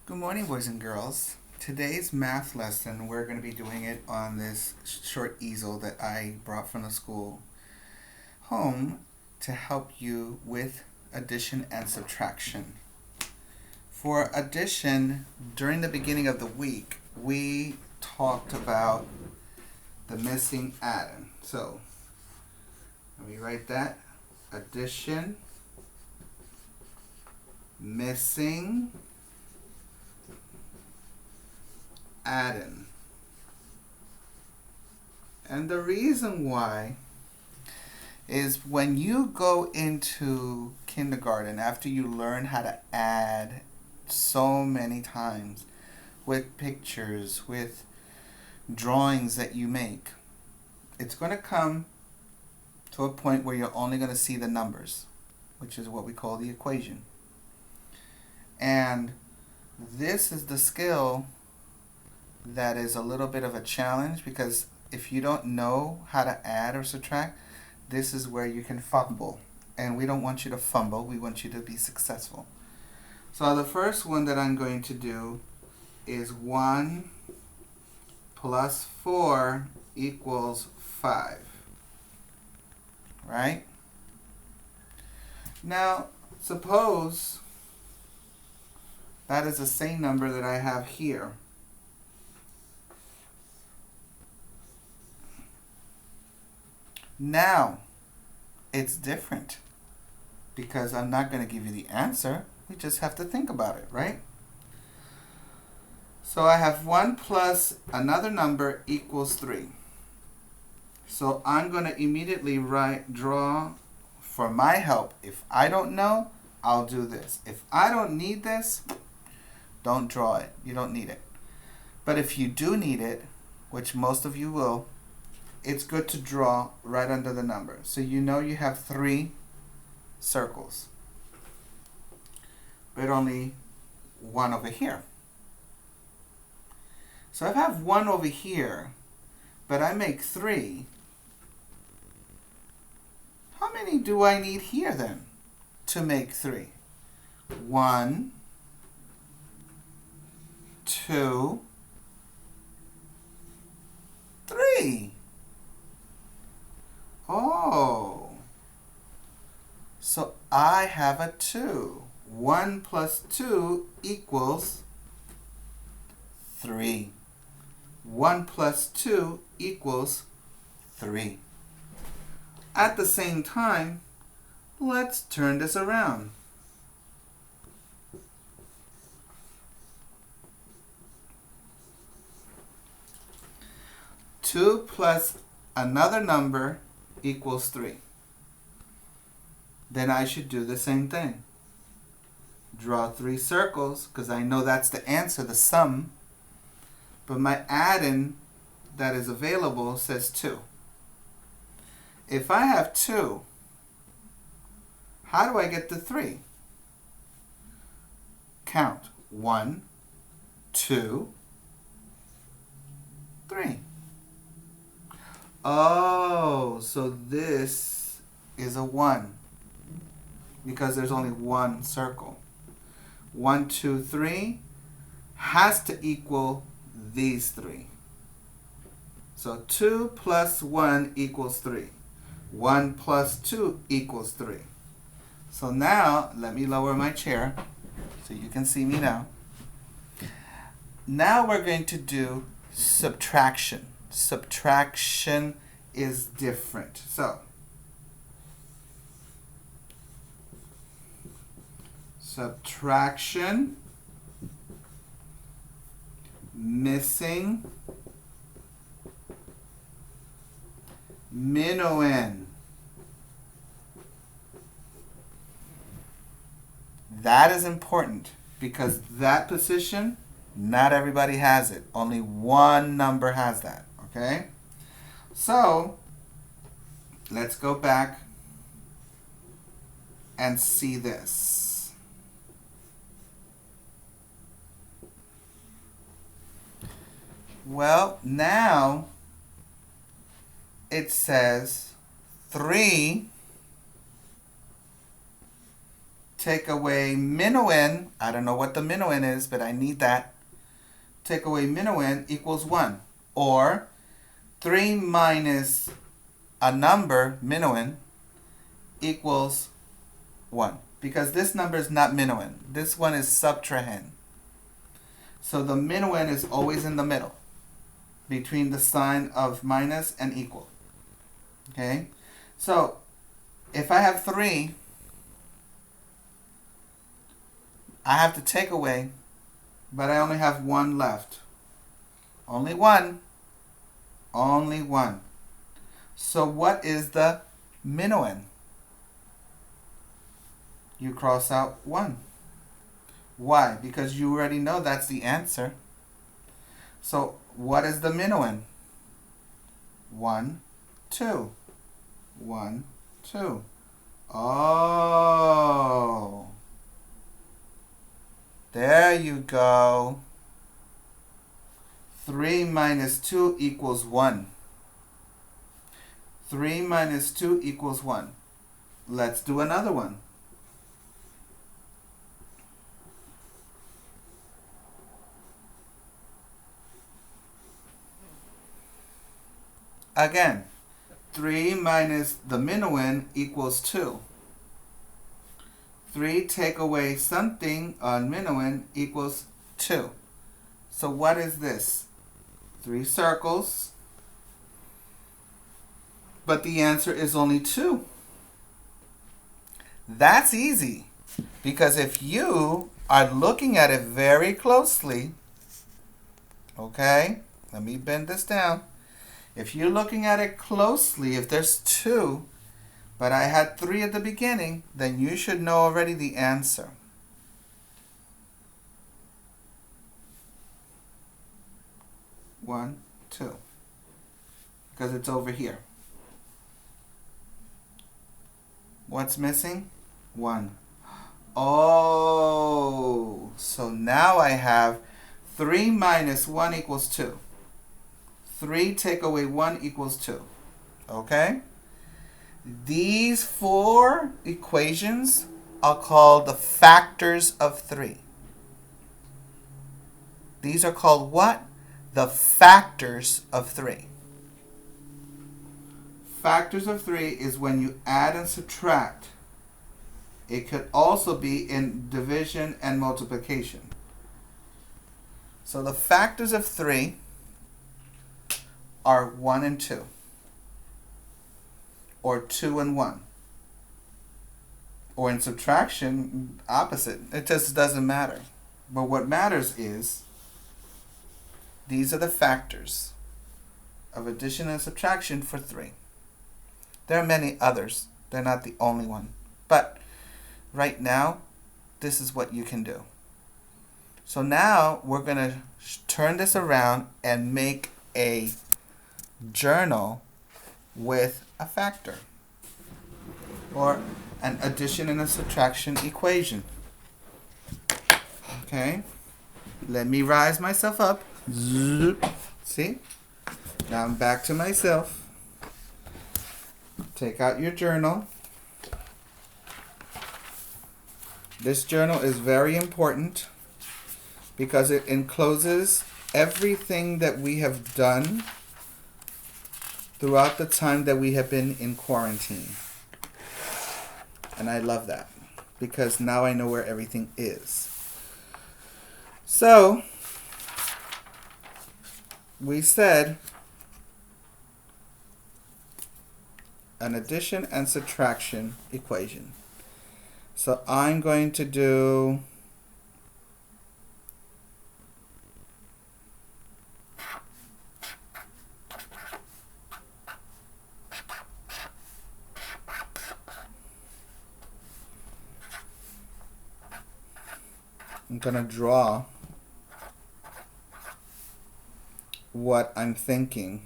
Good morning, boys and girls. Today's math lesson, we're going to be doing it on this short easel that I brought from the school home to help you with addition and subtraction. For addition, during the beginning of the week, we talked about the missing addend. So, let me write that. Addition, missing addend. And the reason why is when you go into kindergarten, after you learn how to add so many times with pictures, with drawings that you make, it's going to come to a point where you're only going to see the numbers, which is what we call the equation. And this is the skill that is a little bit of a challenge, because if you don't know how to add or subtract, this is where you can fumble. And we don't want you to fumble, we want you to be successful. So the first one that I'm going to do is 1 plus 4 equals 5. Right? Now, suppose that is the same number that I have here. Now, it's different because I'm not going to give you the answer. We just have to think about it, right? So I have 1 plus another number equals 3. So I'm going to immediately draw for my help. If I don't know, I'll do this. If I don't need this, don't draw it. You don't need it. But if you do need it, which most of you will, it's good to draw right under the number. So you know you have 3 circles, but only 1 over here. So if I have 1 over here, but I make 3, how many do I need here then to make 3? 1, 2, 3. Oh, so I have a 2. 1 plus 2 equals 3. 1 plus 2 equals 3. At the same time, let's turn this around. Two plus another number equals 3. Then I should do the same thing. Draw 3 circles, because I know that's the answer, the sum. But my addend that is available says 2. If I have 2, how do I get to 3? Count. 1, 2, 3. Oh, so this is a 1 because there's only 1 circle. 1, 2, 3 has to equal these 3. So 2 plus 1 equals 3. 1 plus 2 equals 3. So now, let me lower my chair so you can see me now. Now we're going to do subtraction. Subtraction is different. So, subtraction, missing, minuend. That is important because that position, not everybody has it. Only one number has that, okay? So, let's go back and see this. Well, now it says 3 take away minuend. I don't know what the minuend is, but I need that. Take away minuend equals 1. Or 3 minus a number, minuend, equals 1. Because this number is not minuend. This one is subtrahend. So the minuend is always in the middle, between the sign of minus and equal. Okay? So if I have 3, I have to take away, but I only have 1 left. Only 1. Only 1. So what is the minuend? You cross out 1. Why? Because you already know that's the answer. So what is the minuend? 1, 2. 1, 2. Oh. There you go. 3 minus 2 equals 1. 3 minus 2 equals 1. Let's do another one. Again, 3 minus the minuend equals 2. 3 take away something on minuend equals 2. So what is this? 3 circles. But the answer is only 2. That's easy. Because if you are looking at it very closely, okay, let me bend this down. If you're looking at it closely, if there's 2, but I had 3 at the beginning, then you should know already the answer. One, 2. Because it's over here. What's missing? 1. Oh, so now I have 3 minus 1 equals 2. 3 take away 1 equals 2. Okay? These 4 equations are called the factors of 3. These are called what? The factors of 3. Factors of 3 is when you add and subtract. It could also be in division and multiplication. So the factors of 3 are 1 and 2. Or 2 and 1. Or in subtraction, opposite. It just doesn't matter. But what matters is these are the factors of addition and subtraction for 3. There are many others. They're not the only one. But right now, this is what you can do. So now we're going to turn this around and make a journal with a factor or an addition and a subtraction equation. Okay, let me rise myself up. See, now I'm back to myself. Take out your journal. This journal is very important because it encloses everything that we have done throughout the time that we have been in quarantine. And I love that because now I know where everything is. So, we said an addition and subtraction equation. So I'm going to do I'm going to draw what I'm thinking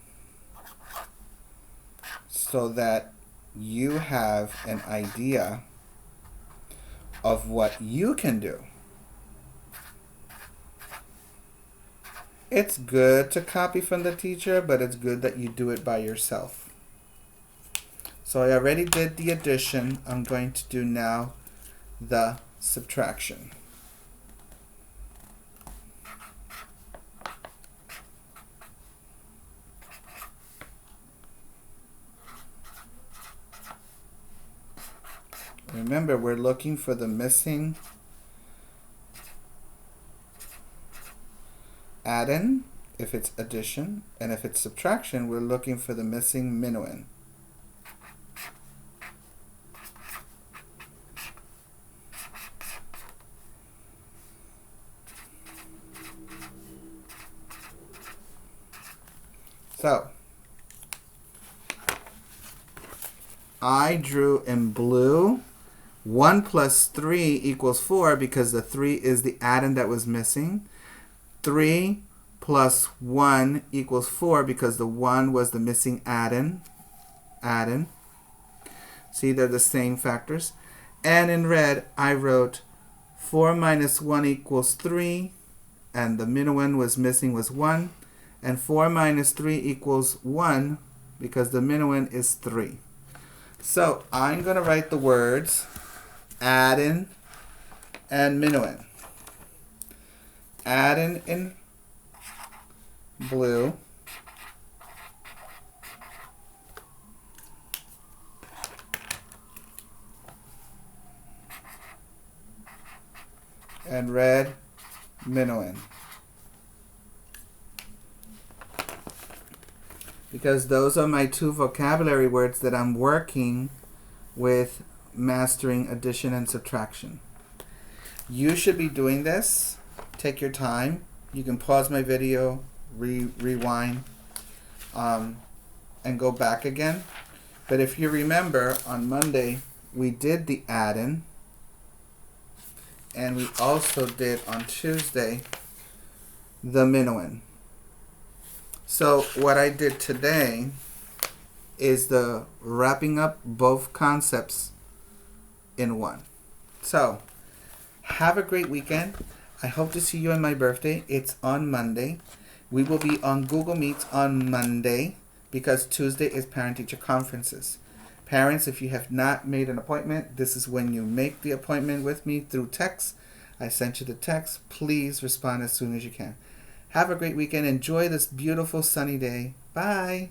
so that you have an idea of what you can do. It's good to copy from the teacher, but it's good that you do it by yourself. So I already did the addition. I'm going to do now the subtraction. Remember, we're looking for the missing addend if it's addition, and if it's subtraction, we're looking for the missing minuend. So, I drew in blue 1 plus 3 equals 4 because the 3 is the addend that was missing. 3 plus 1 equals 4 because the 1 was the missing addend. See, they're the same factors. And in red, I wrote 4 minus 1 equals 3, and the minuend was missing was 1. And 4 minus 3 equals 1 because the minuend is 3. So I'm going to write the words addend and minuend. Addend in blue, and red, minuend. Because those are my two vocabulary words that I'm working with mastering addition and subtraction. You should be doing this. Take your time. You can pause my video, rewind, and go back again. But if you remember, on Monday, we did the addend, and we also did on Tuesday the minuend. So what I did today is the wrapping up both concepts in one. So have a great weekend. I hope to see you on my birthday. It's on Monday. We will be on Google Meets on Monday because Tuesday is parent-teacher conferences. Parents, if you have not made an appointment, this is when you make the appointment with me through text. I sent you the text. Please respond as soon as you can. Have a great weekend. Enjoy this beautiful sunny day. Bye.